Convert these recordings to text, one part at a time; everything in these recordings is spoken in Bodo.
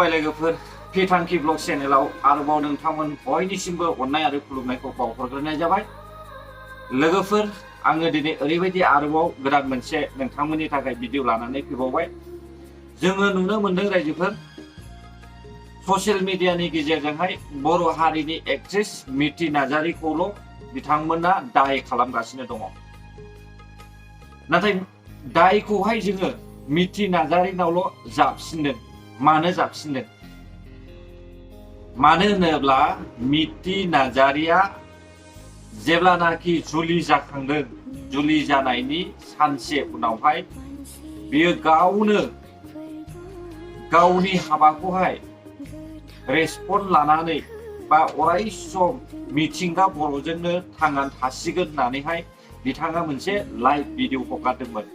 खुलुमबाय लोगोफोर फिथांखि ब्लग चेनेलाव आरोबाव नोंथांमोन बयनिसिमबो अननाय आरो खुलुमनायखौ बावहरग्रोनाय जाबाय। लोगोफोर आङो दिनै ओरैबायदि आरोबाव गोदान मोनसे नोंथांमोननि थाखाय भिडिअ लानानै फैबावबाय। जोङो नुनो मोनदों रायजोफोर ससियेल मिडियानि गेजेरजोंहाय बर' हारिनि एक्ट्रेस मिथि नार्जारिखौल' बिथांमोना दाय खालामगासिनो दङ। नाथाय दायखौहाय जोङो मिथि नार्जारिनावल' जाबसिनदों। मानो जाबसिनदों? मानो होनोब्ला मिथि नार्जारिया जेब्लानाखि जुलि जाखांदों, जुलि जानायनि सानसे उनावहाय बियो गावनो गावनि हाबाखौहाय रेसपन्ड लानानै बा अराय सम मिथिंगा बर'जोंनो थांनानै थासिगोन होननानैहाय बिथाङा मोनसे लाइभ भिडिअ हगारदोंमोन।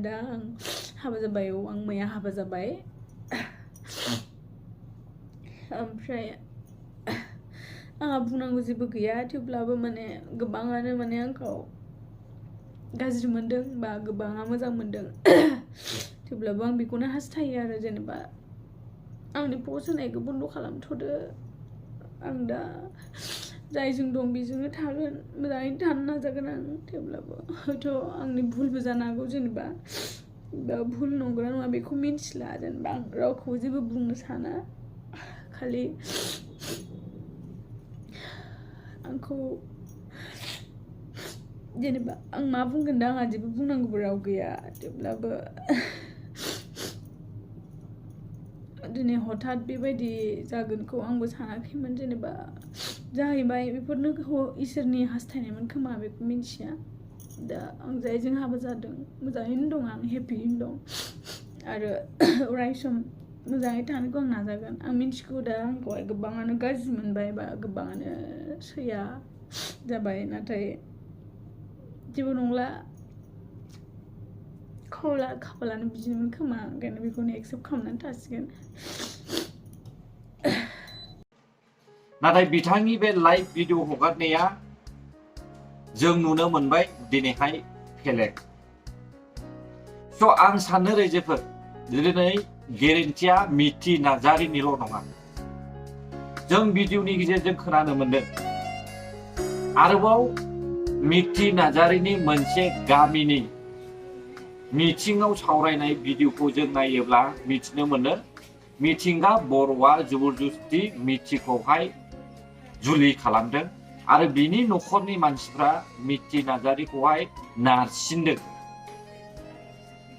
दा आं हाबा जाबाय, आं मैया हाबा जाबाय। ओमफ्राय आंहा बुंनांगौ जेबो गैया, थेवब्लाबो माने गोबाङानो माने आंखौ गाज्रि मोनदों बा गोबाङा मोजां मोनदों। थेवब्लाबो आं बेखौनो हास्थायो आरो जेनेबा आंनि पस्ट होनायखौ बन्द' खालामथ'दो। आं दा जायजों दं बेजोंनो थागोन, मोजाङैनो थानो नाजागोन आं। थेवब्लाबो हयथ' आंनि भुलबो जानो हागौ, जेनेबा भुल नंगौना नङा बेखौ मिन्थिला। जेनेबा आं रावखौबो जेबो बुंनो साना, खालि आंखौ जेनेबा आं मा बुंगोन दा, आंहा जेबो बुंनांगौबो राव गैया। थेवब्लाबो दिनै हठात बेबायदि जागोनखौ आंबो सानाखैमोन। जेनेबा जाहैबाय, बेफोरनो इसोरनि हास्थायनायमोन खोमा, बेखौ मिन्थिया। दा आं जायजों हाबा जादों मोजाङैनो दं, आं हेपियैनो दं आरो अराय सम मोजाङै थानोखौ आं नाजागोन। आं मिन्थिगौ दा आंखौहाय गोबाङानो गाज्रि मोनबाय बा गोबाङानो सैया जाबाय, नाथाय जेबो नंला, खाफालानो बिदिमोन खोमा, ओंखायनो बेखौनो एक्सेप्ट खालामनानै थासिगोन। नाथाय बिथांनि बे लाइभ भिडिअ हगारनाया जों नुनो मोनबाय दिनैहाय फेलें। स' आं सानो रायजोफोर दिनै गेरेन्टिया मिथि नार्जारिनिल' नङा। जों भिडिअनि गेजेरजों खोनानो मोनदों आरोबाव मिथि नार्जारिनि मोनसे गामिनि मिथिङाव सावरायनाय भिडिअखौ जों नायोब्ला मिथिनो मोनो मिथिंगा बर'आ जबरदस्ति मिथिखौहाय जुलि खालामदों आरो बिनि न'खरनि मानसिफ्रा मिथि नार्जारिखौहाय नारसिनदों।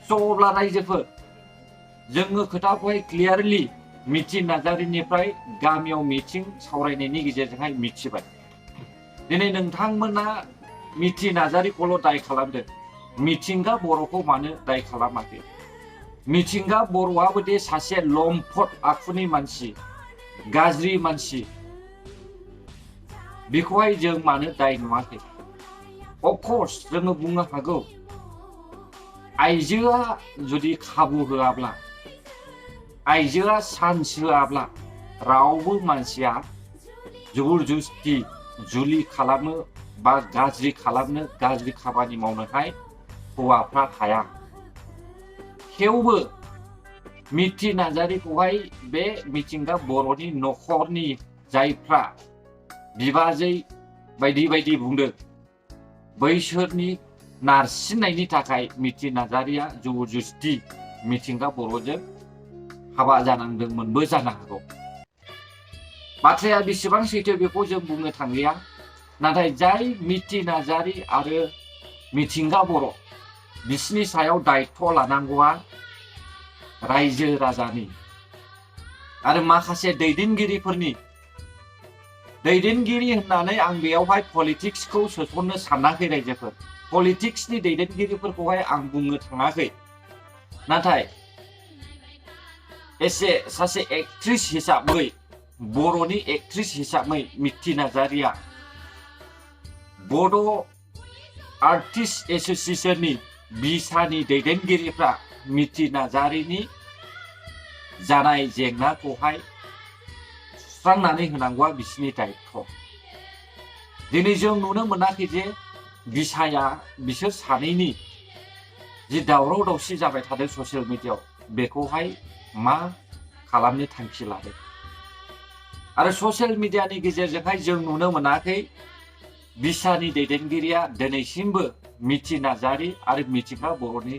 स' अब्ला रायजोफोर जोङो खोथाखौहाय क्लियारलि मिथि नार्जारिनिफ्राय गामियाव मिथिं सावरायनायनि गेजेरजोंहाय मिथिबाय। दिनै नोंथांमोना मिथि नार्जारिखौल' दाय खालामदों, मिथिंगा बर'खौ मानो दाय खालामाखै? मिथिंगा बर'आबो दे सासे लम्पट आखुनि मानसि, गाज्रि मानसि, बेखौहाय जों मानो दाय नुवाखै? अफकर्स जोङो बुंनो हागौ आइजोआ जुदि खाबु होआब्ला, आइजोआ चान्स होआब्ला रावबो मानसिया जबरदस्ति जुलि खालामनो बा गाज्रि खालामनो, गाज्रि खामानि मावनोहाय हौवाफ्रा हाया। थेवबो मिथि नार्जारिखौहाय बे मिथिंगा बर'नि न'खरनि जायफ्रा बिबाजै बायदि बायदि बुंदों, बैसोरनि नारसिननायनि थाखाय मिथि नार्जारिया जबरदस्ति मिथिंगा बर'जों हाबा जानांदोंमोनबो जानो हागौ। बाथ्राया बेसेबां सैथो बेखौ जों बुंनो थांलिया, नाथाय जाय मिथि नार्जारि आरो मिथिंगा बर' बिसिनि सायाव दायथ' लानांगौआ रायजो राजानि आरो माखासे दैदेनगिरिफोरनि। दैदेनगिरि होननानै आं बेयावहाय पलिटिक्सखौ सोसननो सानाखै रायजोफोर, पलिटिक्सनि दैदेनगिरिफोरखौहाय आं बुंनो थाङाखै। नाथाय सासे एक्ट्रेस हिसाबै, बर'नि एक्ट्रेस हिसाबै मिथि नार्जारिया बड' आर्टिस्ट एस'सिएशननि बिसानि दैदेनगिरिफ्रा मिथि नार्जारिनि जानाय जेंनाखौहाय सुस्रांनानै होनांगौआ बिसिनि दायथ'। दिनै जों नुनो मोनाखै जे बिसाया बिसोर सानैनि जि दावराव दावसि जाबाय थादों ससियेल मिडियाआव, बेखौहाय मा खालामनो थांखि लादों आरो ससियेल मिडियानि गेजेरजोंहाय जों नुनो मोनाखै बिसानि दैदेनगिरिया दिनैसिमबो मिथि नार्जारि आरो मिथिंगा बर'नि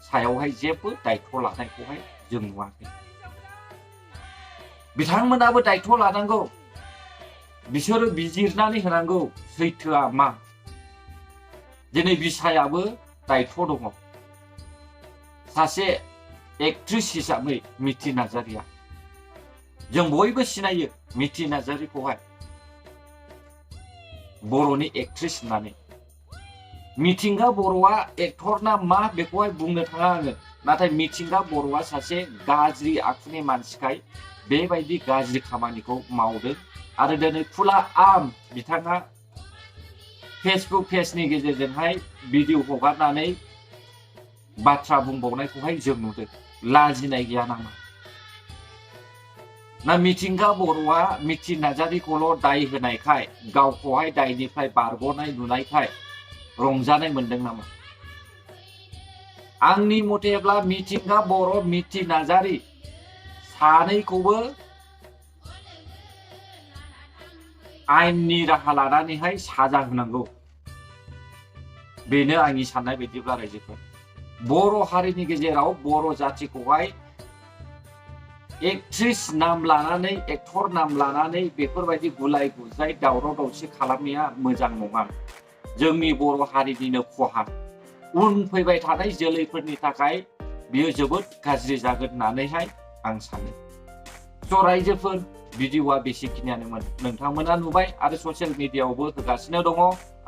सायावहाय जेबो दायथ' लानायखौहाय जों नुवाखै। बिथांमोनाबो दायथ' लानांगौ, बिसोरो बिजिरनानै होनांगौ सैथोआ मा। दिनै बिसायाबो दायथ' दङ। सासे एक्ट्रिस हिसाबै मिथि नार्जारिया, जों बयबो सिनायो मिथि नार्जारिखौहाय बर'नि एक्ट्रिस होननानै। मिथिंगा बर'आ एक्टर ना मा बेखौहाय बुंनो थाङा आङो, नाथाय मिथिंगा बर'आ सासे गाज्रि आखुनि मानसिखाय बेबायदि गाज्रि खामानिखौ मावदों आरो दिनै खुला आम बिथाङा फेसबुक पेजनि गेजेरजोंहाय भिडिअ हगारनानै बाथ्रा बुंबावनायखौहाय जों नुदों। लाजिनाय गैया नामा? ना मिथिंगा बर'आ मिथि नार्जारिखौल' दाय होनायखाय, गावखौहाय दायनिफ्राय बारग'नाय नुनायखाय रंजानाय मोनदों नामा? आंनि मथेब्ला मिथिंगा बर', मिथि नार्जारि सानैखौबो आयेननि राहा लानानैहाय साजा होनांगौ। बेनो आंनि साननाय बायदिब्ला रायजोफोर। बर' हारिनि गेजेराव बर' जाथिखौहाय एक्ट्रिस नाम लानानै, एक्टर नाम लानानै बेफोरबायदि गुलाय गुजाय दावराव दावसि खालामनाया मोजां नङा। जोंनि बर' हारिनिनो खहा। उन फैबाय थानाय जोलैफोरनि थाखाय बियो जोबोद गाज्रि जागोन होननानैहाय आं सानो। स' रायजोफोर, भिडिअआ बेसेखिनियानोमोन। नोंथांमोना नुबाय आरो ससियेल मिडियाआवबो होगासिनो दङ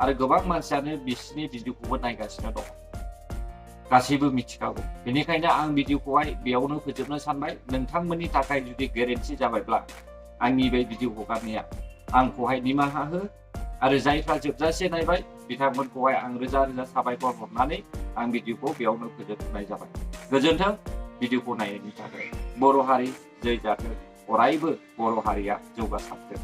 आरो गोबां मानसियानो बिसिनि भिडिअखौबो नायगासिनो दङ। गासैबो मिथिखागौ। बेनिखायनो आं भिडिअखौहाय बेयावनो फोजोबनो सानबाय। नोंथांमोननि थाखाय जुदि गोरोन्थि जाबायब्ला आंनि बे भिडिअ हगारनाया आंखौहाय निमाहा हो आरो जायफ्रा जोबजासे नायबाय बिथांमोनखौहाय आं रोजा रोजा साबायखर हरनानै आं भिडिअखौ बेयावनो फोजोबनाय जाबाय। गोजोन्थों भिडिअखौ नायनायनि थाखाय। बर' हारि जै जाथों, अरायबो बर' हारिया जौगासारथों।